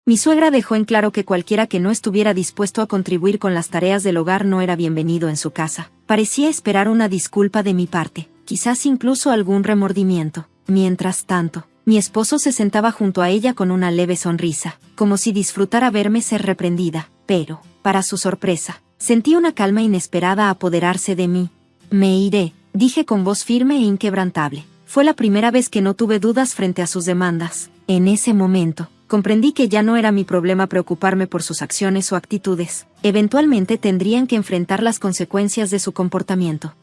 Mi suegra dejó en claro que cualquiera que no estuviera dispuesto a contribuir con las tareas del hogar no era bienvenido en su casa. Parecía esperar una disculpa de mi parte, quizás incluso algún remordimiento. Mientras tanto, mi esposo se sentaba junto a ella con una leve sonrisa, como si disfrutara verme ser reprendida, pero, para su sorpresa, sentí una calma inesperada apoderarse de mí. Me iré, dije con voz firme e inquebrantable. Fue la primera vez que no tuve dudas frente a sus demandas. En ese momento, comprendí que ya no era mi problema preocuparme por sus acciones o actitudes. Eventualmente tendrían que enfrentar las consecuencias de su comportamiento.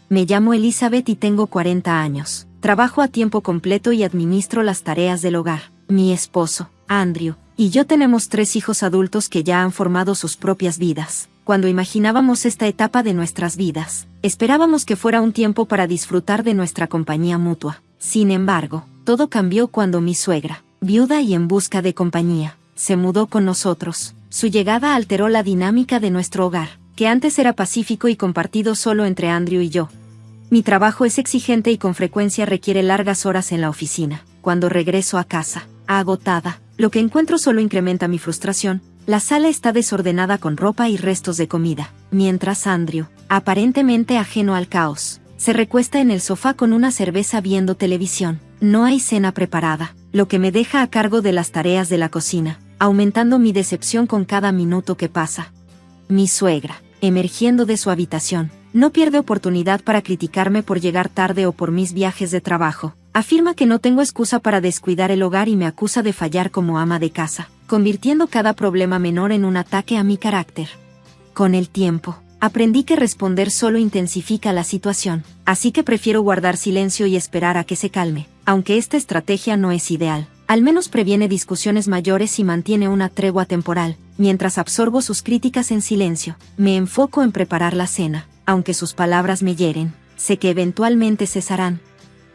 Me llamo Elizabeth y tengo 40 años. Trabajo a tiempo completo y administro las tareas del hogar. Mi esposo, Andrew, y yo tenemos 3 hijos adultos que ya han formado sus propias vidas. Cuando imaginábamos esta etapa de nuestras vidas, esperábamos que fuera un tiempo para disfrutar de nuestra compañía mutua. Sin embargo, todo cambió cuando mi suegra, viuda y en busca de compañía, se mudó con nosotros. Su llegada alteró la dinámica de nuestro hogar, que antes era pacífico y compartido solo entre Andrew y yo. Mi trabajo es exigente y con frecuencia requiere largas horas en la oficina. Cuando regreso a casa, agotada, lo que encuentro solo incrementa mi frustración. La sala está desordenada con ropa y restos de comida, mientras Andrew, aparentemente ajeno al caos, se recuesta en el sofá con una cerveza viendo televisión. No hay cena preparada, lo que me deja a cargo de las tareas de la cocina, aumentando mi decepción con cada minuto que pasa. Mi suegra, emergiendo de su habitación, no pierde oportunidad para criticarme por llegar tarde o por mis viajes de trabajo. Afirma que no tengo excusa para descuidar el hogar y me acusa de fallar como ama de casa, convirtiendo cada problema menor en un ataque a mi carácter. Con el tiempo, aprendí que responder solo intensifica la situación, así que prefiero guardar silencio y esperar a que se calme. Aunque esta estrategia no es ideal, al menos previene discusiones mayores y mantiene una tregua temporal. Mientras absorbo sus críticas en silencio, me enfoco en preparar la cena. Aunque sus palabras me hieren, sé que eventualmente cesarán.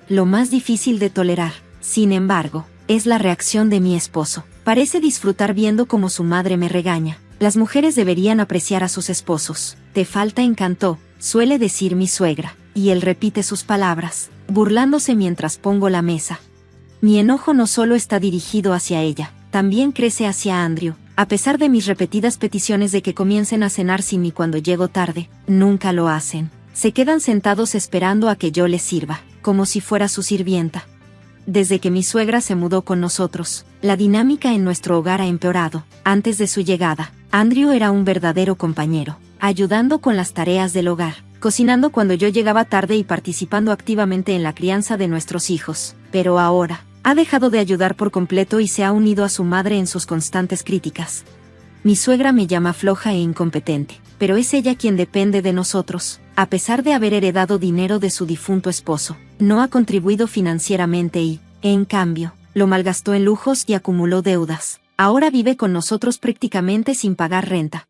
Lo más difícil de tolerar, sin embargo, es la reacción de mi esposo. Parece disfrutar viendo cómo su madre me regaña. Las mujeres deberían apreciar a sus esposos. Te falta encanto, suele decir mi suegra, y él repite sus palabras, burlándose mientras pongo la mesa. Mi enojo no solo está dirigido hacia ella, también crece hacia Andrew. A pesar de mis repetidas peticiones de que comiencen a cenar sin mí cuando llego tarde, nunca lo hacen. Se quedan sentados esperando a que yo les sirva, como si fuera su sirvienta. Desde que mi suegra se mudó con nosotros, la dinámica en nuestro hogar ha empeorado. Antes de su llegada, Andrew era un verdadero compañero, ayudando con las tareas del hogar, cocinando cuando yo llegaba tarde y participando activamente en la crianza de nuestros hijos. Pero ahora, ha dejado de ayudar por completo y se ha unido a su madre en sus constantes críticas. Mi suegra me llama floja e incompetente, pero es ella quien depende de nosotros. A pesar de haber heredado dinero de su difunto esposo, no ha contribuido financieramente y, en cambio, lo malgastó en lujos y acumuló deudas. Ahora vive con nosotros prácticamente sin pagar renta.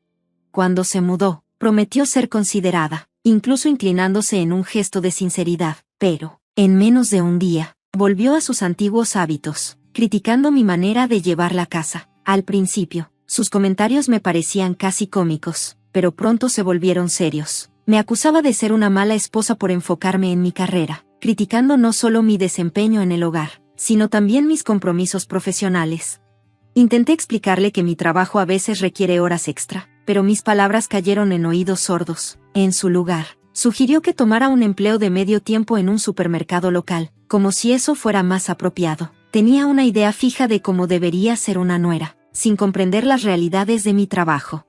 Cuando se mudó, prometió ser considerada, incluso inclinándose en un gesto de sinceridad, pero, en menos de un día, volvió a sus antiguos hábitos, criticando mi manera de llevar la casa. Al principio, sus comentarios me parecían casi cómicos, pero pronto se volvieron serios. Me acusaba de ser una mala esposa por enfocarme en mi carrera, criticando no solo mi desempeño en el hogar, sino también mis compromisos profesionales. Intenté explicarle que mi trabajo a veces requiere horas extra, pero mis palabras cayeron en oídos sordos. En su lugar, sugirió que tomara un empleo de medio tiempo en un supermercado local, como si eso fuera más apropiado. Tenía una idea fija de cómo debería ser una nuera, sin comprender las realidades de mi trabajo.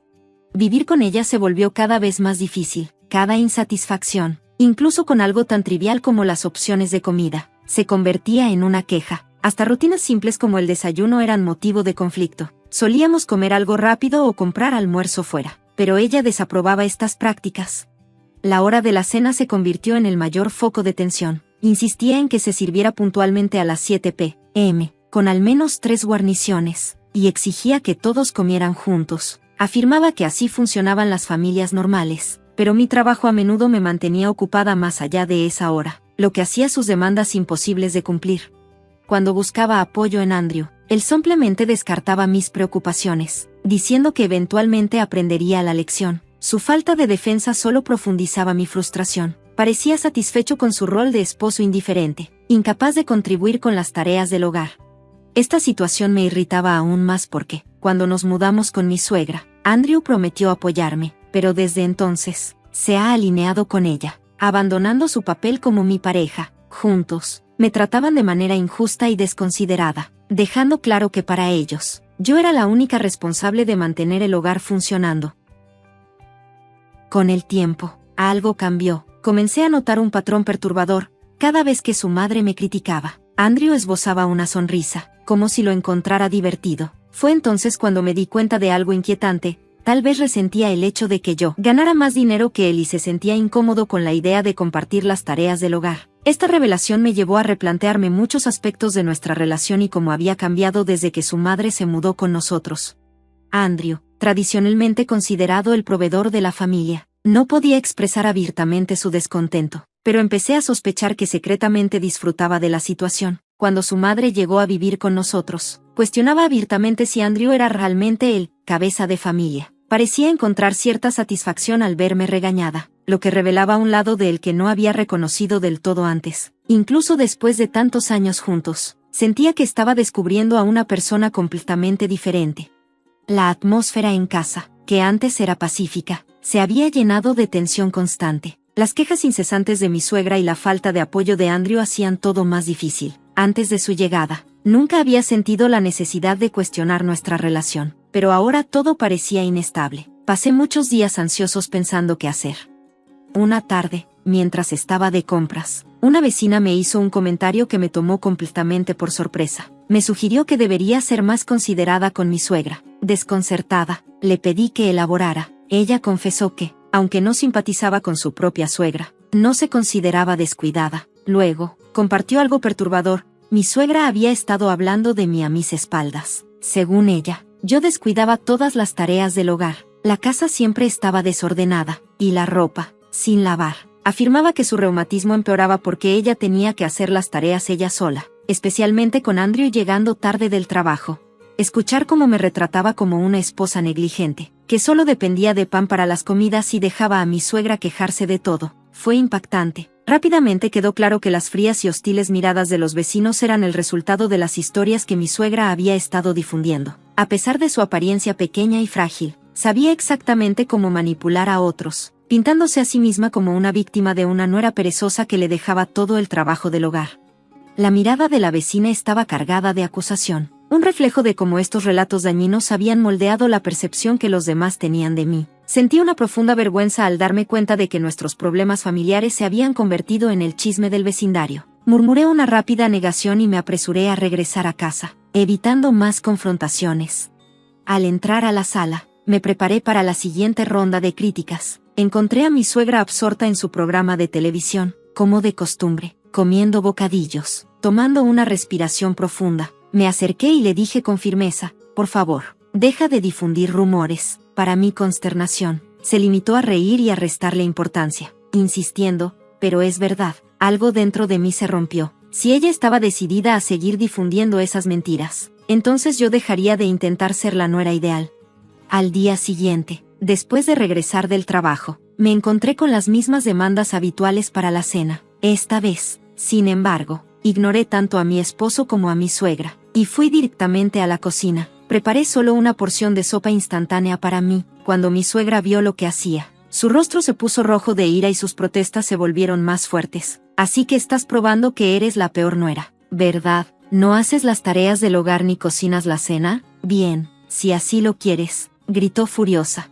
Vivir con ella se volvió cada vez más difícil. Cada insatisfacción, incluso con algo tan trivial como las opciones de comida, se convertía en una queja. Hasta rutinas simples como el desayuno eran motivo de conflicto. Solíamos comer algo rápido o comprar almuerzo fuera, pero ella desaprobaba estas prácticas. La hora de la cena se convirtió en el mayor foco de tensión. Insistía en que se sirviera puntualmente a las 7 p.m., con al menos 3 guarniciones, y exigía que todos comieran juntos. Afirmaba que así funcionaban las familias normales, pero mi trabajo a menudo me mantenía ocupada más allá de esa hora, lo que hacía sus demandas imposibles de cumplir. Cuando buscaba apoyo en Andrew, él simplemente descartaba mis preocupaciones, diciendo que eventualmente aprendería la lección. Su falta de defensa solo profundizaba mi frustración. Parecía satisfecho con su rol de esposo indiferente, incapaz de contribuir con las tareas del hogar. Esta situación me irritaba aún más porque, cuando nos mudamos con mi suegra, Andrew prometió apoyarme, pero desde entonces, se ha alineado con ella, abandonando su papel como mi pareja. Juntos, me trataban de manera injusta y desconsiderada, dejando claro que para ellos, yo era la única responsable de mantener el hogar funcionando. Con el tiempo, algo cambió. Comencé a notar un patrón perturbador. Cada vez que su madre me criticaba, Andrew esbozaba una sonrisa, como si lo encontrara divertido. Fue entonces cuando me di cuenta de algo inquietante. Tal vez resentía el hecho de que yo ganara más dinero que él y se sentía incómodo con la idea de compartir las tareas del hogar. Esta revelación me llevó a replantearme muchos aspectos de nuestra relación y cómo había cambiado desde que su madre se mudó con nosotros. Andrew, tradicionalmente considerado el proveedor de la familia, no podía expresar abiertamente su descontento, pero empecé a sospechar que secretamente disfrutaba de la situación. Cuando su madre llegó a vivir con nosotros, cuestionaba abiertamente si Andrew era realmente el cabeza de familia. Parecía encontrar cierta satisfacción al verme regañada, lo que revelaba un lado de él que no había reconocido del todo antes. Incluso después de tantos años juntos, sentía que estaba descubriendo a una persona completamente diferente. La atmósfera en casa, que antes era pacífica, se había llenado de tensión constante. Las quejas incesantes de mi suegra y la falta de apoyo de Andrew hacían todo más difícil. Antes de su llegada, nunca había sentido la necesidad de cuestionar nuestra relación, pero ahora todo parecía inestable. Pasé muchos días ansiosos pensando qué hacer. Una tarde, mientras estaba de compras, una vecina me hizo un comentario que me tomó completamente por sorpresa. Me sugirió que debería ser más considerada con mi suegra. Desconcertada, le pedí que elaborara. Ella confesó que, aunque no simpatizaba con su propia suegra, no se consideraba descuidada. Luego, compartió algo perturbador. Mi suegra había estado hablando de mí a mis espaldas. Según ella, yo descuidaba todas las tareas del hogar. La casa siempre estaba desordenada, y la ropa, sin lavar. Afirmaba que su reumatismo empeoraba porque ella tenía que hacer las tareas ella sola, especialmente con Andrew llegando tarde del trabajo. Escuchar cómo me retrataba como una esposa negligente, que solo dependía de pan para las comidas y dejaba a mi suegra quejarse de todo, fue impactante. Rápidamente quedó claro que las frías y hostiles miradas de los vecinos eran el resultado de las historias que mi suegra había estado difundiendo. A pesar de su apariencia pequeña y frágil, sabía exactamente cómo manipular a otros, pintándose a sí misma como una víctima de una nuera perezosa que le dejaba todo el trabajo del hogar. La mirada de la vecina estaba cargada de acusación, un reflejo de cómo estos relatos dañinos habían moldeado la percepción que los demás tenían de mí. Sentí una profunda vergüenza al darme cuenta de que nuestros problemas familiares se habían convertido en el chisme del vecindario. Murmuré una rápida negación y me apresuré a regresar a casa, evitando más confrontaciones. Al entrar a la sala, me preparé para la siguiente ronda de críticas. Encontré a mi suegra absorta en su programa de televisión, como de costumbre, comiendo bocadillos, tomando una respiración profunda. Me acerqué y le dije con firmeza: por favor, deja de difundir rumores. Para mi consternación, se limitó a reír y a restarle importancia, insistiendo: pero es verdad, algo dentro de mí se rompió. Si ella estaba decidida a seguir difundiendo esas mentiras, entonces yo dejaría de intentar ser la nuera ideal. Al día siguiente, después de regresar del trabajo, me encontré con las mismas demandas habituales para la cena. Esta vez, sin embargo, ignoré tanto a mi esposo como a mi suegra, y fui directamente a la cocina. Preparé solo una porción de sopa instantánea para mí. Cuando mi suegra vio lo que hacía, su rostro se puso rojo de ira y sus protestas se volvieron más fuertes. Así que estás probando que eres la peor nuera, ¿verdad? ¿No haces las tareas del hogar ni cocinas la cena? Bien, si así lo quieres, gritó furiosa.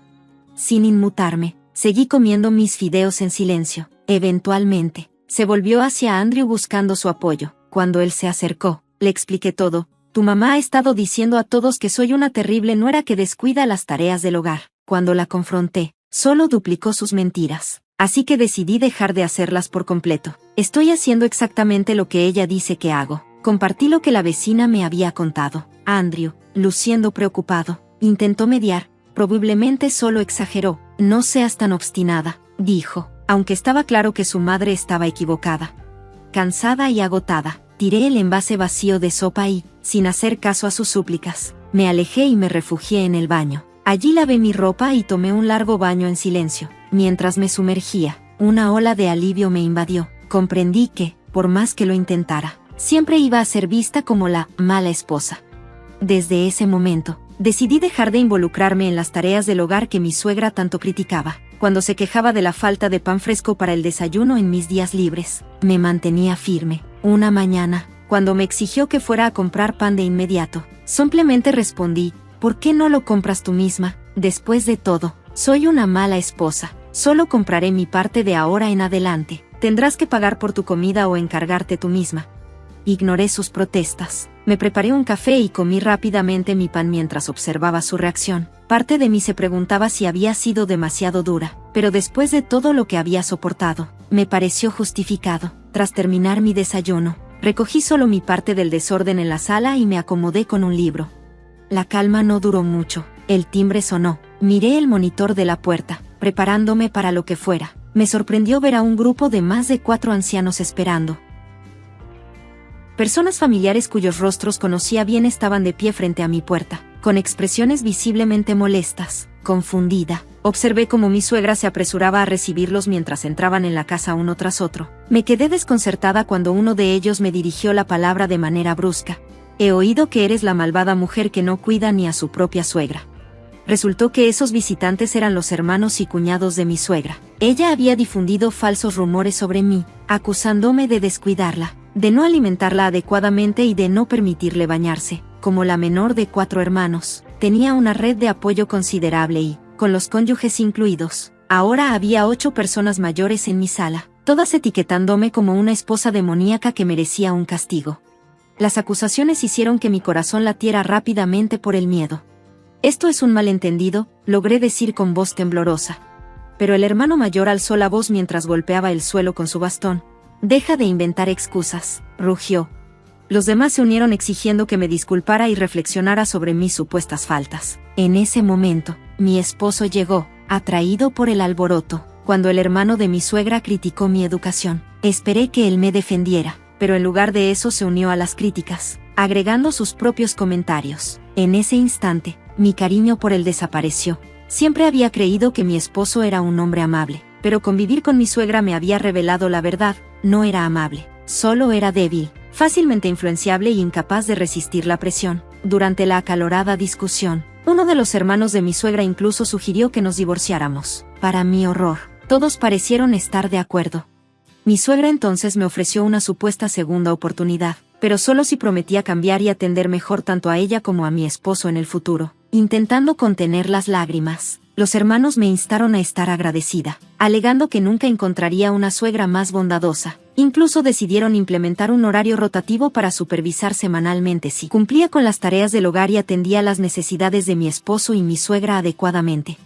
Sin inmutarme, seguí comiendo mis fideos en silencio. Eventualmente, se volvió hacia Andrew buscando su apoyo. Cuando él se acercó, le expliqué todo. Tu mamá ha estado diciendo a todos que soy una terrible nuera que descuida las tareas del hogar. Cuando la confronté, solo duplicó sus mentiras. Así que decidí dejar de hacerlas por completo. Estoy haciendo exactamente lo que ella dice que hago. Compartí lo que la vecina me había contado. Andrew, luciendo preocupado, intentó mediar. Probablemente solo exageró. No seas tan obstinada, dijo, aunque estaba claro que su madre estaba equivocada. Cansada y agotada, tiré el envase vacío de sopa y, sin hacer caso a sus súplicas, me alejé y me refugié en el baño. Allí lavé mi ropa y tomé un largo baño en silencio. Mientras me sumergía, una ola de alivio me invadió. Comprendí que, por más que lo intentara, siempre iba a ser vista como la mala esposa. Desde ese momento, decidí dejar de involucrarme en las tareas del hogar que mi suegra tanto criticaba. Cuando se quejaba de la falta de pan fresco para el desayuno en mis días libres, me mantenía firme. Una mañana, cuando me exigió que fuera a comprar pan de inmediato, simplemente respondí: ¿por qué no lo compras tú misma? Después de todo, soy una mala esposa. Solo compraré mi parte de ahora en adelante. Tendrás que pagar por tu comida o encargarte tú misma. Ignoré sus protestas. Me preparé un café y comí rápidamente mi pan mientras observaba su reacción. Parte de mí se preguntaba si había sido demasiado dura, pero después de todo lo que había soportado, me pareció justificado. Tras terminar mi desayuno, recogí solo mi parte del desorden en la sala y me acomodé con un libro. La calma no duró mucho. El timbre sonó. Miré el monitor de la puerta, preparándome para lo que fuera. Me sorprendió ver a un grupo de más de 4 ancianos esperando. Personas familiares cuyos rostros conocía bien estaban de pie frente a mi puerta, con expresiones visiblemente molestas. Confundida, observé cómo mi suegra se apresuraba a recibirlos mientras entraban en la casa uno tras otro. Me quedé desconcertada cuando uno de ellos me dirigió la palabra de manera brusca. He oído que eres la malvada mujer que no cuida ni a su propia suegra. Resultó que esos visitantes eran los hermanos y cuñados de mi suegra. Ella había difundido falsos rumores sobre mí, acusándome de descuidarla, de no alimentarla adecuadamente y de no permitirle bañarse. Como la menor de 4 hermanos, tenía una red de apoyo considerable y, con los cónyuges incluidos, ahora había 8 personas mayores en mi sala, todas etiquetándome como una esposa demoníaca que merecía un castigo. Las acusaciones hicieron que mi corazón latiera rápidamente por el miedo. Esto es un malentendido, logré decir con voz temblorosa. Pero el hermano mayor alzó la voz mientras golpeaba el suelo con su bastón. Deja de inventar excusas, rugió. Los demás se unieron exigiendo que me disculpara y reflexionara sobre mis supuestas faltas. En ese momento, mi esposo llegó, atraído por el alboroto. Cuando el hermano de mi suegra criticó mi educación, esperé que él me defendiera, pero en lugar de eso se unió a las críticas, agregando sus propios comentarios. En ese instante, mi cariño por él desapareció. Siempre había creído que mi esposo era un hombre amable, pero convivir con mi suegra me había revelado la verdad. No era amable, solo era débil, fácilmente influenciable y incapaz de resistir la presión. Durante la acalorada discusión, uno de los hermanos de mi suegra incluso sugirió que nos divorciáramos. Para mi horror, todos parecieron estar de acuerdo. Mi suegra entonces me ofreció una supuesta segunda oportunidad, pero solo si prometía cambiar y atender mejor tanto a ella como a mi esposo en el futuro. Intentando contener las lágrimas, los hermanos me instaron a estar agradecida, alegando que nunca encontraría una suegra más bondadosa. Incluso decidieron implementar un horario rotativo para supervisar semanalmente si cumplía con las tareas del hogar y atendía las necesidades de mi esposo y mi suegra adecuadamente.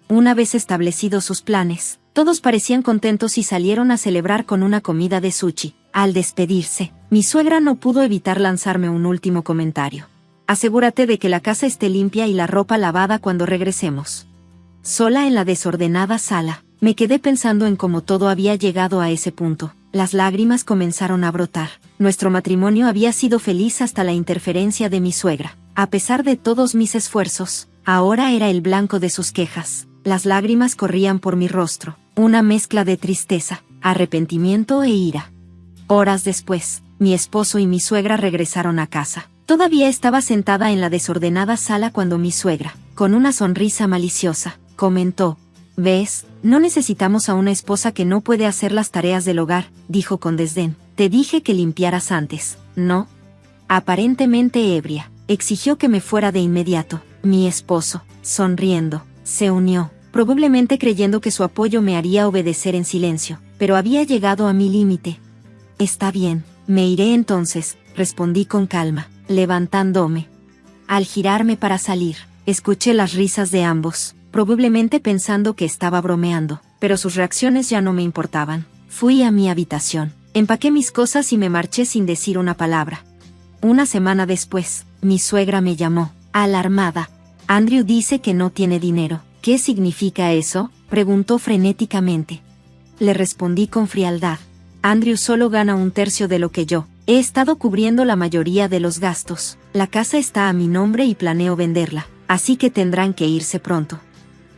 Una vez establecidos sus planes, todos parecían contentos y salieron a celebrar con una comida de sushi. Al despedirse, mi suegra no pudo evitar lanzarme un último comentario. Asegúrate de que la casa esté limpia y la ropa lavada cuando regresemos. Sola en la desordenada sala, me quedé pensando en cómo todo había llegado a ese punto. Las lágrimas comenzaron a brotar. Nuestro matrimonio había sido feliz hasta la interferencia de mi suegra. A pesar de todos mis esfuerzos, ahora era el blanco de sus quejas. Las lágrimas corrían por mi rostro, una mezcla de tristeza, arrepentimiento e ira. Horas después, mi esposo y mi suegra regresaron a casa. Todavía estaba sentada en la desordenada sala cuando mi suegra, con una sonrisa maliciosa, comentó: «¿Ves? No necesitamos a una esposa que no puede hacer las tareas del hogar», dijo con desdén. «Te dije que limpiaras antes, ¿no?». Aparentemente ebria, exigió que me fuera de inmediato. Mi esposo, sonriendo, se unió, probablemente creyendo que su apoyo me haría obedecer en silencio, pero había llegado a mi límite. «Está bien, me iré entonces», respondí con calma, levantándome. Al girarme para salir, escuché las risas de ambos, probablemente pensando que estaba bromeando, pero sus reacciones ya no me importaban. Fui a mi habitación, empaqué mis cosas y me marché sin decir una palabra. Una semana después, mi suegra me llamó, alarmada. «Andrew dice que no tiene dinero». «¿Qué significa eso?», preguntó frenéticamente. Le respondí con frialdad. «Andrew solo gana 1/3 de lo que yo. He estado cubriendo la mayoría de los gastos. La casa está a mi nombre y planeo venderla, así que tendrán que irse pronto».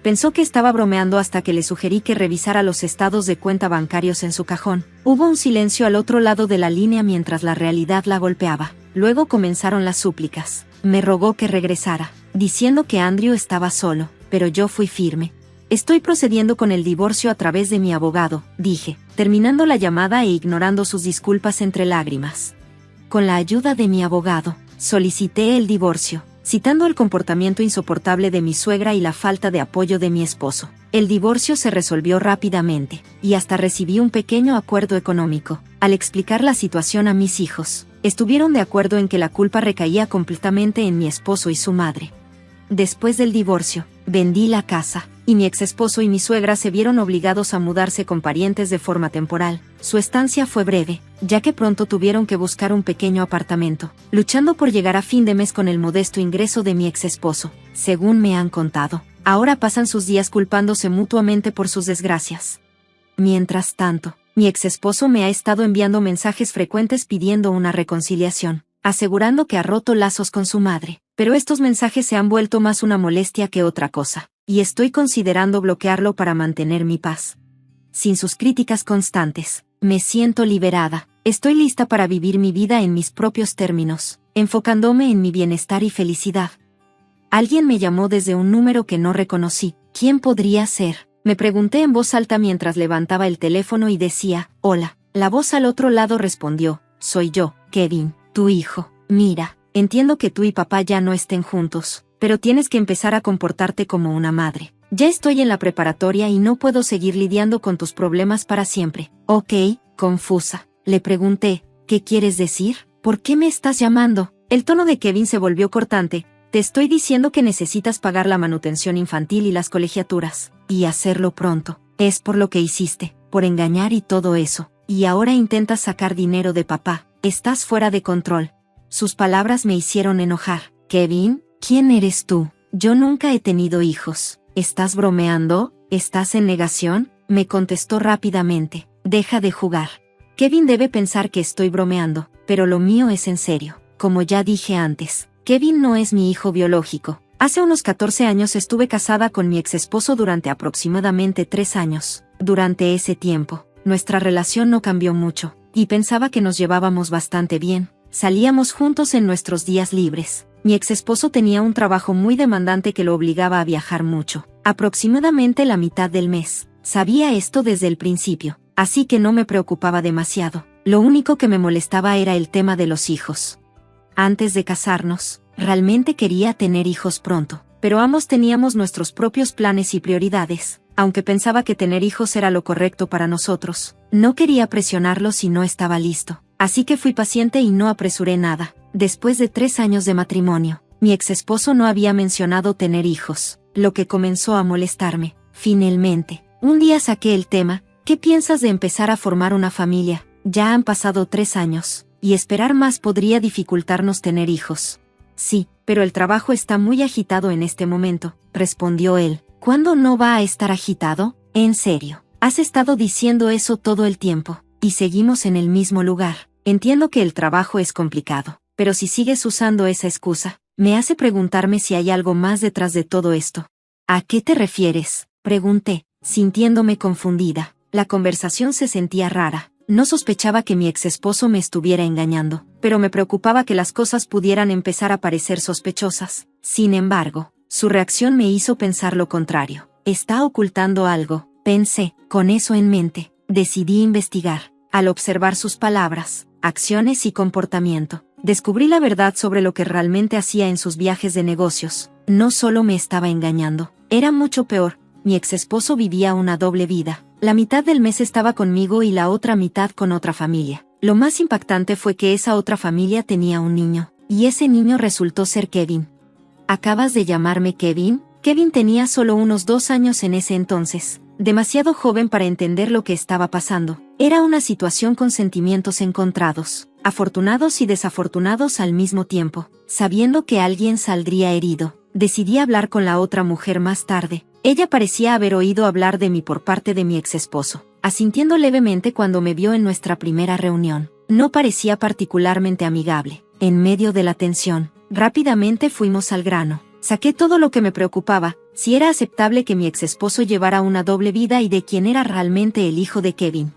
Pensó que estaba bromeando hasta que le sugerí que revisara los estados de cuenta bancarios en su cajón. Hubo un silencio al otro lado de la línea mientras la realidad la golpeaba. Luego comenzaron las súplicas. Me rogó que regresara, diciendo que Andrew estaba solo, pero yo fui firme. Estoy procediendo con el divorcio a través de mi abogado, dije, terminando la llamada e ignorando sus disculpas entre lágrimas. Con la ayuda de mi abogado, solicité el divorcio, citando el comportamiento insoportable de mi suegra y la falta de apoyo de mi esposo. El divorcio se resolvió rápidamente, y hasta recibí un pequeño acuerdo económico. Al explicar la situación a mis hijos, estuvieron de acuerdo en que la culpa recaía completamente en mi esposo y su madre. Después del divorcio, vendí la casa, y mi exesposo y mi suegra se vieron obligados a mudarse con parientes de forma temporal. Su estancia fue breve, ya que pronto tuvieron que buscar un pequeño apartamento, luchando por llegar a fin de mes con el modesto ingreso de mi exesposo, según me han contado. Ahora pasan sus días culpándose mutuamente por sus desgracias. Mientras tanto, mi exesposo me ha estado enviando mensajes frecuentes pidiendo una reconciliación, asegurando que ha roto lazos con su madre, pero estos mensajes se han vuelto más una molestia que otra cosa, y estoy considerando bloquearlo para mantener mi paz. Sin sus críticas constantes, me siento liberada, estoy lista para vivir mi vida en mis propios términos, enfocándome en mi bienestar y felicidad. Alguien me llamó desde un número que no reconocí. ¿Quién podría ser? Me pregunté en voz alta mientras levantaba el teléfono y decía, hola. La voz al otro lado respondió, soy yo, Kevin, tu hijo. Mira, entiendo que tú y papá ya no estén juntos, pero tienes que empezar a comportarte como una madre. Ya estoy en la preparatoria y no puedo seguir lidiando con tus problemas para siempre. Ok, confusa. Le pregunté, ¿qué quieres decir? ¿Por qué me estás llamando? El tono de Kevin se volvió cortante. Te estoy diciendo que necesitas pagar la manutención infantil y las colegiaturas, y hacerlo pronto. Es por lo que hiciste, por engañar y todo eso. Y ahora intentas sacar dinero de papá. Estás fuera de control. Sus palabras me hicieron enojar. Kevin, ¿quién eres tú? Yo nunca he tenido hijos. ¿Estás bromeando? ¿Estás en negación? Me contestó rápidamente. Deja de jugar. Kevin debe pensar que estoy bromeando, pero lo mío es en serio. Como ya dije antes, Kevin no es mi hijo biológico. Hace unos 14 años estuve casada con mi exesposo durante aproximadamente 3 años. Durante ese tiempo, nuestra relación no cambió mucho, y pensaba que nos llevábamos bastante bien. Salíamos juntos en nuestros días libres. Mi exesposo tenía un trabajo muy demandante que lo obligaba a viajar mucho, aproximadamente la mitad del mes. Sabía esto desde el principio, así que no me preocupaba demasiado. Lo único que me molestaba era el tema de los hijos. Antes de casarnos, realmente quería tener hijos pronto, pero ambos teníamos nuestros propios planes y prioridades. Aunque pensaba que tener hijos era lo correcto para nosotros, no quería presionarlo si no estaba listo. Así que fui paciente y no apresuré nada. Después de 3 años de matrimonio, mi exesposo no había mencionado tener hijos, lo que comenzó a molestarme. Finalmente, un día saqué el tema, ¿qué piensas de empezar a formar una familia? Ya han pasado 3 años, y esperar más podría dificultarnos tener hijos. Sí, pero el trabajo está muy agitado en este momento, respondió él. ¿Cuándo no va a estar agitado? En serio, has estado diciendo eso todo el tiempo, y seguimos en el mismo lugar. Entiendo que el trabajo es complicado, pero si sigues usando esa excusa, me hace preguntarme si hay algo más detrás de todo esto. ¿A qué te refieres? Pregunté, sintiéndome confundida. La conversación se sentía rara. No sospechaba que mi exesposo me estuviera engañando, pero me preocupaba que las cosas pudieran empezar a parecer sospechosas. Sin embargo, su reacción me hizo pensar lo contrario. Está ocultando algo, pensé. Con eso en mente, decidí investigar. Al observar sus palabras, acciones y comportamiento, descubrí la verdad sobre lo que realmente hacía en sus viajes de negocios. No solo me estaba engañando, era mucho peor. Mi exesposo vivía una doble vida. La mitad del mes estaba conmigo y la otra mitad con otra familia. Lo más impactante fue que esa otra familia tenía un niño, y ese niño resultó ser Kevin. ¿Acabas de llamarme Kevin? Kevin tenía solo unos 2 años en ese entonces, demasiado joven para entender lo que estaba pasando. Era una situación con sentimientos encontrados, afortunados y desafortunados al mismo tiempo. Sabiendo que alguien saldría herido, decidí hablar con la otra mujer más tarde. Ella parecía haber oído hablar de mí por parte de mi exesposo, asintiendo levemente cuando me vio en nuestra primera reunión. No parecía particularmente amigable. En medio de la tensión, rápidamente fuimos al grano. Saqué todo lo que me preocupaba, si era aceptable que mi ex esposo llevara una doble vida y de quién era realmente el hijo de Kevin.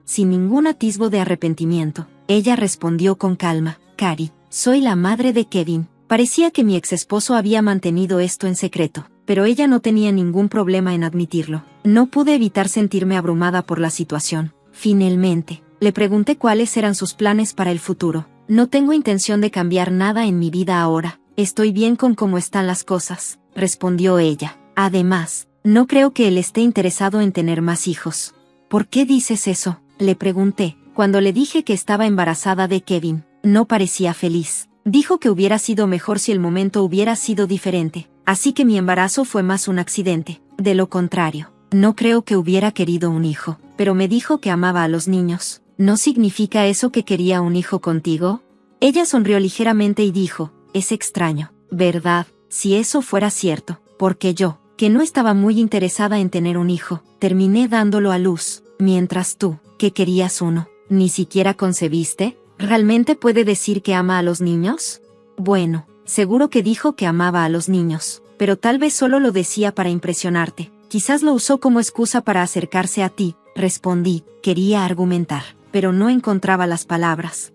Sin ningún atisbo de arrepentimiento, ella respondió con calma: Cari, soy la madre de Kevin. Parecía que mi ex esposo había mantenido esto en secreto, pero ella no tenía ningún problema en admitirlo. No pude evitar sentirme abrumada por la situación. Finalmente, le pregunté cuáles eran sus planes para el futuro. No tengo intención de cambiar nada en mi vida ahora. Estoy bien con cómo están las cosas, respondió ella. Además, no creo que él esté interesado en tener más hijos. ¿Por qué dices eso?, le pregunté. Cuando le dije que estaba embarazada de Kevin, no parecía feliz. Dijo que hubiera sido mejor si el momento hubiera sido diferente, así que mi embarazo fue más un accidente. De lo contrario, no creo que hubiera querido un hijo, pero me dijo que amaba a los niños. ¿No significa eso que quería un hijo contigo? Ella sonrió ligeramente y dijo: es extraño, ¿verdad? Si eso fuera cierto, porque yo, que no estaba muy interesada en tener un hijo, terminé dándolo a luz, mientras tú, que querías uno, ni siquiera concebiste. ¿Realmente puede decir que ama a los niños? Bueno, seguro que dijo que amaba a los niños, pero tal vez solo lo decía para impresionarte. Quizás lo usó como excusa para acercarse a ti, respondí. Quería argumentar, pero no encontraba las palabras.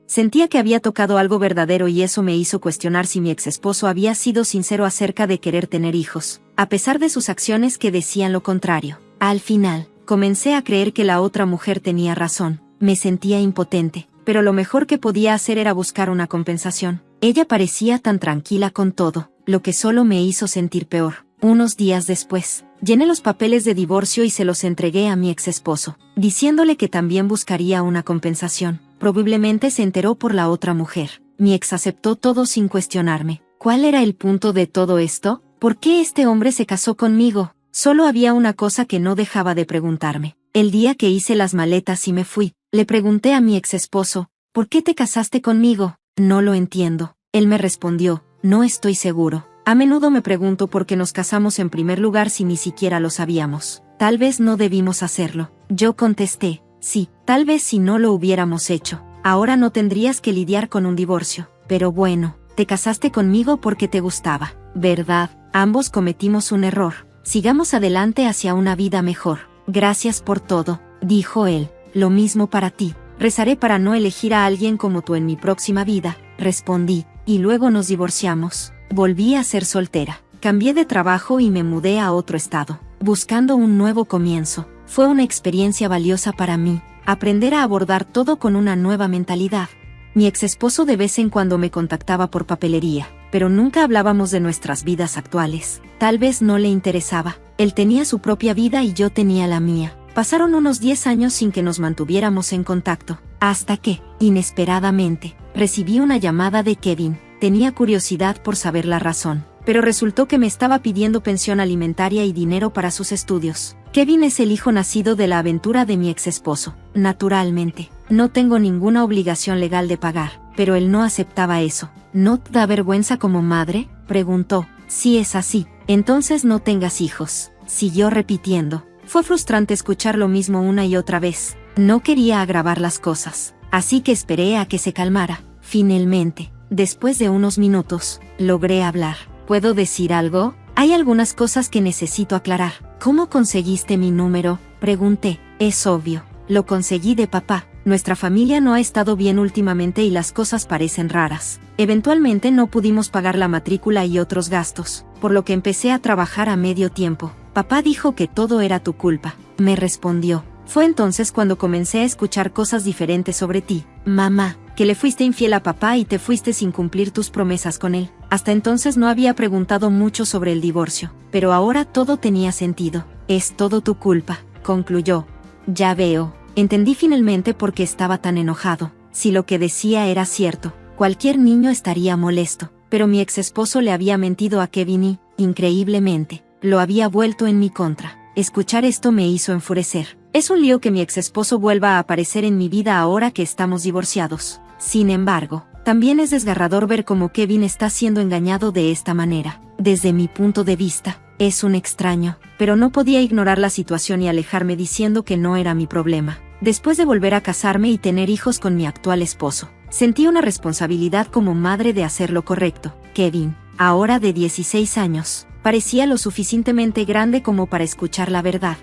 Sentía que había tocado algo verdadero y eso me hizo cuestionar si mi ex esposo había sido sincero acerca de querer tener hijos, a pesar de sus acciones que decían lo contrario. Al final, comencé a creer que la otra mujer tenía razón. Me sentía impotente, pero lo mejor que podía hacer era buscar una compensación. Ella parecía tan tranquila con todo, lo que solo me hizo sentir peor. Unos días después, llené los papeles de divorcio y se los entregué a mi ex esposo, diciéndole que también buscaría una compensación. Probablemente se enteró por la otra mujer. Mi ex aceptó todo sin cuestionarme. ¿Cuál era el punto de todo esto? ¿Por qué este hombre se casó conmigo? Solo había una cosa que no dejaba de preguntarme. El día que hice las maletas y me fui, le pregunté a mi ex esposo: ¿por qué te casaste conmigo? No lo entiendo. Él me respondió: no estoy seguro. A menudo me pregunto por qué nos casamos en primer lugar si ni siquiera lo sabíamos. Tal vez no debimos hacerlo. Yo contesté: sí, tal vez si no lo hubiéramos hecho, ahora no tendrías que lidiar con un divorcio. Pero bueno, te casaste conmigo porque te gustaba, ¿verdad? Ambos cometimos un error. Sigamos adelante hacia una vida mejor. Gracias por todo, dijo él. Lo mismo para ti. Rezaré para no elegir a alguien como tú en mi próxima vida, respondí, y luego nos divorciamos. Volví a ser soltera. Cambié de trabajo y me mudé a otro estado, buscando un nuevo comienzo. Fue una experiencia valiosa para mí, aprender a abordar todo con una nueva mentalidad. Mi ex esposo de vez en cuando me contactaba por papelería, pero nunca hablábamos de nuestras vidas actuales. Tal vez no le interesaba. Él tenía su propia vida y yo tenía la mía. Pasaron unos 10 años sin que nos mantuviéramos en contacto, hasta que, inesperadamente, recibí una llamada de Kevin. Tenía curiosidad por saber la razón, pero resultó que me estaba pidiendo pensión alimentaria y dinero para sus estudios. Kevin es el hijo nacido de la aventura de mi ex esposo. Naturalmente, no tengo ninguna obligación legal de pagar, pero él no aceptaba eso. ¿No te da vergüenza como madre?, preguntó. Si es así, entonces no tengas hijos, siguió repitiendo. Fue frustrante escuchar lo mismo una y otra vez. No quería agravar las cosas, así que esperé a que se calmara. Finalmente, después de unos minutos, logré hablar. ¿Puedo decir algo? Hay algunas cosas que necesito aclarar. ¿Cómo conseguiste mi número?, pregunté. Es obvio, lo conseguí de papá. Nuestra familia no ha estado bien últimamente y las cosas parecen raras. Eventualmente no pudimos pagar la matrícula y otros gastos, por lo que empecé a trabajar a medio tiempo. Papá dijo que todo era tu culpa, me respondió. Fue entonces cuando comencé a escuchar cosas diferentes sobre ti, mamá, que le fuiste infiel a papá y te fuiste sin cumplir tus promesas con él. Hasta entonces no había preguntado mucho sobre el divorcio, pero ahora todo tenía sentido. Es todo tu culpa, concluyó. Ya veo. Entendí finalmente por qué estaba tan enojado. Si lo que decía era cierto, cualquier niño estaría molesto, pero mi ex esposo le había mentido a Kevin y, increíblemente, lo había vuelto en mi contra. Escuchar esto me hizo enfurecer. Es un lío que mi ex esposo vuelva a aparecer en mi vida ahora que estamos divorciados. Sin embargo, también es desgarrador ver cómo Kevin está siendo engañado de esta manera. Desde mi punto de vista, es un extraño, pero no podía ignorar la situación y alejarme diciendo que no era mi problema. Después de volver a casarme y tener hijos con mi actual esposo, sentí una responsabilidad como madre de hacer lo correcto. Kevin, ahora de 16 años, parecía lo suficientemente grande como para escuchar la verdad.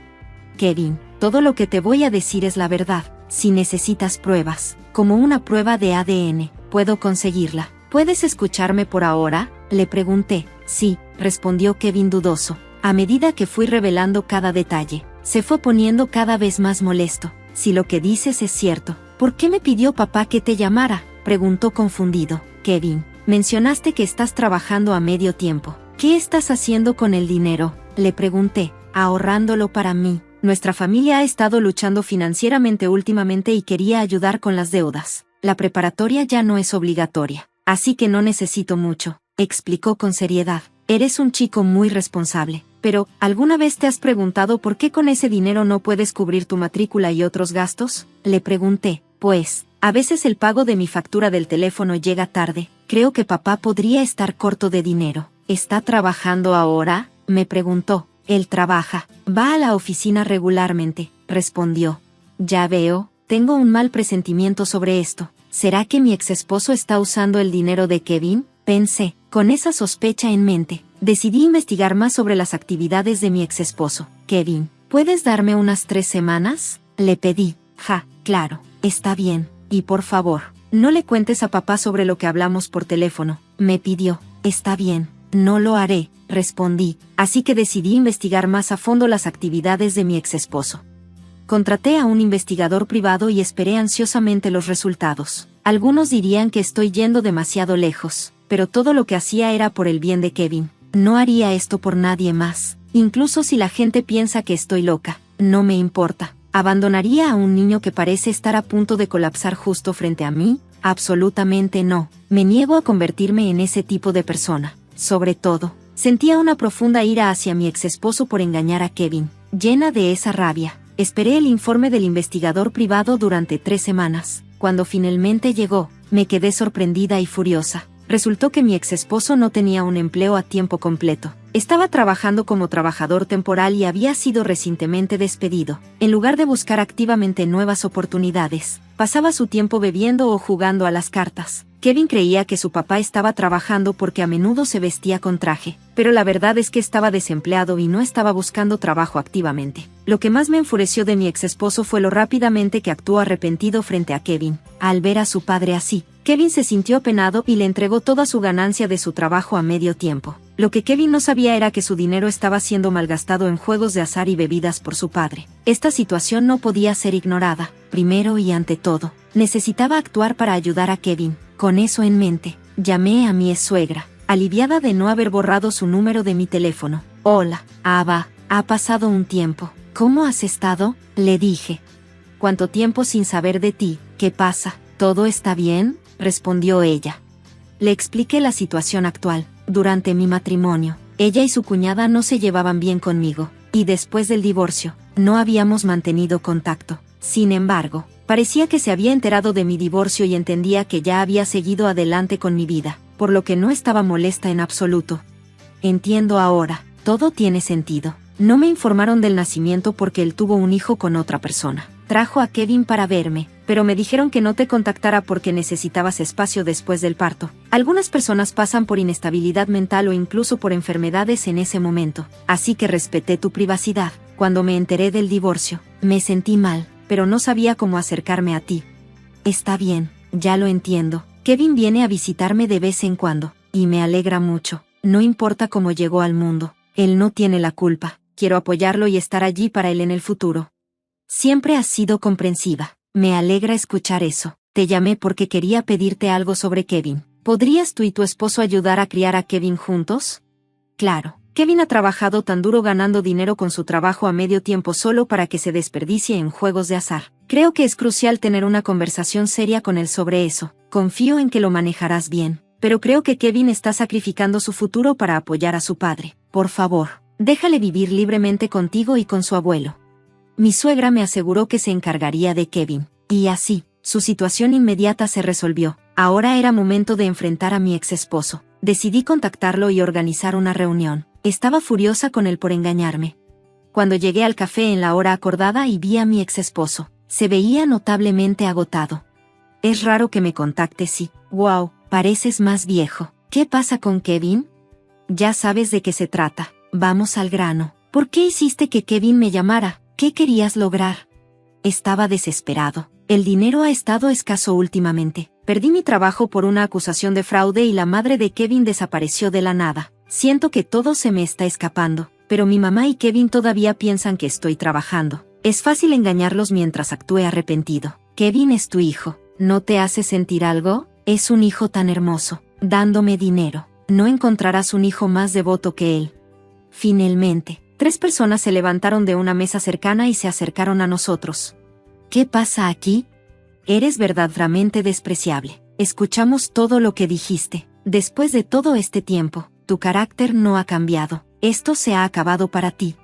Kevin, todo lo que te voy a decir es la verdad. Si necesitas pruebas, como una prueba de ADN, puedo conseguirla. ¿Puedes escucharme por ahora?, le pregunté. Sí, respondió Kevin dudoso. A medida que fui revelando cada detalle, se fue poniendo cada vez más molesto. Si lo que dices es cierto, ¿por qué me pidió papá que te llamara?, preguntó confundido. Kevin, mencionaste que estás trabajando a medio tiempo. ¿Qué estás haciendo con el dinero?, le pregunté. Ahorrándolo para mí. Nuestra familia ha estado luchando financieramente últimamente y quería ayudar con las deudas. La preparatoria ya no es obligatoria, así que no necesito mucho, explicó con seriedad. Eres un chico muy responsable, pero ¿alguna vez te has preguntado por qué con ese dinero no puedes cubrir tu matrícula y otros gastos?, le pregunté. Pues, a veces el pago de mi factura del teléfono llega tarde. Creo que papá podría estar corto de dinero. ¿Está trabajando ahora?, me preguntó. Él trabaja, va a la oficina regularmente, respondió. Ya veo, tengo un mal presentimiento sobre esto. ¿Será que mi exesposo está usando el dinero de Kevin?, pensé. Con esa sospecha en mente, decidí investigar más sobre las actividades de mi exesposo. Kevin, ¿puedes darme unas 3 semanas?, le pedí. Claro, está bien. Y por favor, no le cuentes a papá sobre lo que hablamos por teléfono, me pidió. Está bien, no lo haré, respondí, así que decidí investigar más a fondo las actividades de mi exesposo. Contraté a un investigador privado y esperé ansiosamente los resultados. Algunos dirían que estoy yendo demasiado lejos, pero todo lo que hacía era por el bien de Kevin. No haría esto por nadie más, incluso si la gente piensa que estoy loca, no me importa. ¿Abandonaría a un niño que parece estar a punto de colapsar justo frente a mí? Absolutamente no. Me niego a convertirme en ese tipo de persona. Sobre todo, sentía una profunda ira hacia mi exesposo por engañar a Kevin. Llena de esa rabia, esperé el informe del investigador privado durante 3 semanas. Cuando finalmente llegó, me quedé sorprendida y furiosa. Resultó que mi exesposo no tenía un empleo a tiempo completo. Estaba trabajando como trabajador temporal y había sido recientemente despedido. En lugar de buscar activamente nuevas oportunidades, pasaba su tiempo bebiendo o jugando a las cartas. Kevin creía que su papá estaba trabajando porque a menudo se vestía con traje, pero la verdad es que estaba desempleado y no estaba buscando trabajo activamente. Lo que más me enfureció de mi exesposo fue lo rápidamente que actuó arrepentido frente a Kevin. Al ver a su padre así, Kevin se sintió apenado y le entregó toda su ganancia de su trabajo a medio tiempo. Lo que Kevin no sabía era que su dinero estaba siendo malgastado en juegos de azar y bebidas por su padre. Esta situación no podía ser ignorada. Primero y ante todo, necesitaba actuar para ayudar a Kevin. Con eso en mente, llamé a mi ex-suegra, aliviada de no haber borrado su número de mi teléfono. Hola, Ava, ha pasado un tiempo. ¿Cómo has estado?, le dije. ¿Cuánto tiempo sin saber de ti? ¿Qué pasa? ¿Todo está bien?, respondió ella. Le expliqué la situación actual. Durante mi matrimonio, ella y su cuñada no se llevaban bien conmigo, y después del divorcio, no habíamos mantenido contacto. Sin embargo, parecía que se había enterado de mi divorcio y entendía que ya había seguido adelante con mi vida, por lo que no estaba molesta en absoluto. Entiendo ahora, todo tiene sentido. No me informaron del nacimiento porque él tuvo un hijo con otra persona. Trajo a Kevin para verme, pero me dijeron que no te contactara porque necesitabas espacio después del parto. Algunas personas pasan por inestabilidad mental o incluso por enfermedades en ese momento, así que respeté tu privacidad. Cuando me enteré del divorcio, me sentí mal, pero no sabía cómo acercarme a ti. Está bien, ya lo entiendo. Kevin viene a visitarme de vez en cuando, y me alegra mucho. No importa cómo llegó al mundo, él no tiene la culpa. Quiero apoyarlo y estar allí para él en el futuro. Siempre has sido comprensiva. Me alegra escuchar eso. Te llamé porque quería pedirte algo sobre Kevin. ¿Podrías tú y tu esposo ayudar a criar a Kevin juntos? Claro. Kevin ha trabajado tan duro ganando dinero con su trabajo a medio tiempo solo para que se desperdicie en juegos de azar. Creo que es crucial tener una conversación seria con él sobre eso. Confío en que lo manejarás bien, pero creo que Kevin está sacrificando su futuro para apoyar a su padre. Por favor, déjale vivir libremente contigo y con su abuelo. Mi suegra me aseguró que se encargaría de Kevin, y así, su situación inmediata se resolvió. Ahora era momento de enfrentar a mi ex esposo. Decidí contactarlo y organizar una reunión. Estaba furiosa con él por engañarme. Cuando llegué al café en la hora acordada y vi a mi ex esposo, se veía notablemente agotado. Es raro que me contactes y, wow, pareces más viejo. ¿Qué pasa con Kevin?, Ya sabes de qué se trata. Vamos al grano. ¿Por qué hiciste que Kevin me llamara? ¿Qué querías lograr? Estaba desesperado. El dinero ha estado escaso últimamente. Perdí mi trabajo por una acusación de fraude y la madre de Kevin desapareció de la nada. Siento que todo se me está escapando, pero mi mamá y Kevin todavía piensan que estoy trabajando. Es fácil engañarlos mientras actúe arrepentido. Kevin es tu hijo. ¿No te hace sentir algo? Es un hijo tan hermoso, dándome dinero. No encontrarás un hijo más devoto que él. Finalmente, 3 personas se levantaron de una mesa cercana y se acercaron a nosotros. ¿Qué pasa aquí? Eres verdaderamente despreciable. Escuchamos todo lo que dijiste. Después de todo este tiempo, tu carácter no ha cambiado. Esto se ha acabado para ti.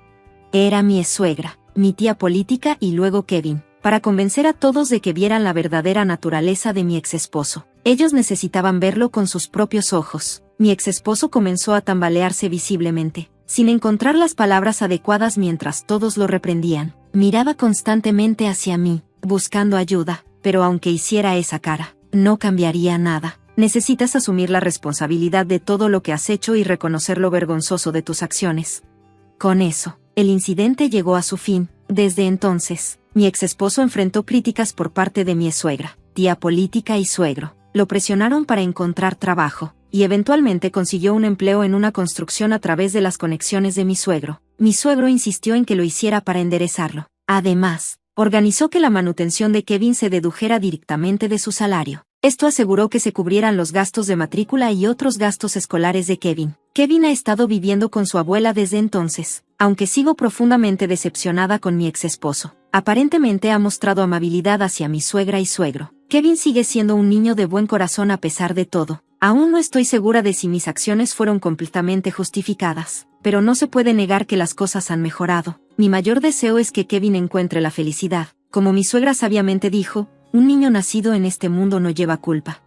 Era mi suegra, mi tía política y luego Kevin, para convencer a todos de que vieran la verdadera naturaleza de mi exesposo. Ellos necesitaban verlo con sus propios ojos. Mi exesposo comenzó a tambalearse visiblemente, sin encontrar las palabras adecuadas mientras todos lo reprendían. Miraba constantemente hacia mí, buscando ayuda, pero aunque hiciera esa cara, no cambiaría nada. Necesitas asumir la responsabilidad de todo lo que has hecho y reconocer lo vergonzoso de tus acciones. Con eso, el incidente llegó a su fin. Desde entonces, mi exesposo enfrentó críticas por parte de mi suegra, tía política y suegro. Lo presionaron para encontrar trabajo, y eventualmente consiguió un empleo en una construcción a través de las conexiones de mi suegro. Mi suegro insistió en que lo hiciera para enderezarlo. Además, organizó que la manutención de Kevin se dedujera directamente de su salario. Esto aseguró que se cubrieran los gastos de matrícula y otros gastos escolares de Kevin. Kevin ha estado viviendo con su abuela desde entonces, aunque sigo profundamente decepcionada con mi exesposo. Aparentemente ha mostrado amabilidad hacia mi suegra y suegro. Kevin sigue siendo un niño de buen corazón a pesar de todo. Aún no estoy segura de si mis acciones fueron completamente justificadas, pero no se puede negar que las cosas han mejorado. Mi mayor deseo es que Kevin encuentre la felicidad. Como mi suegra sabiamente dijo, un niño nacido en este mundo no lleva culpa.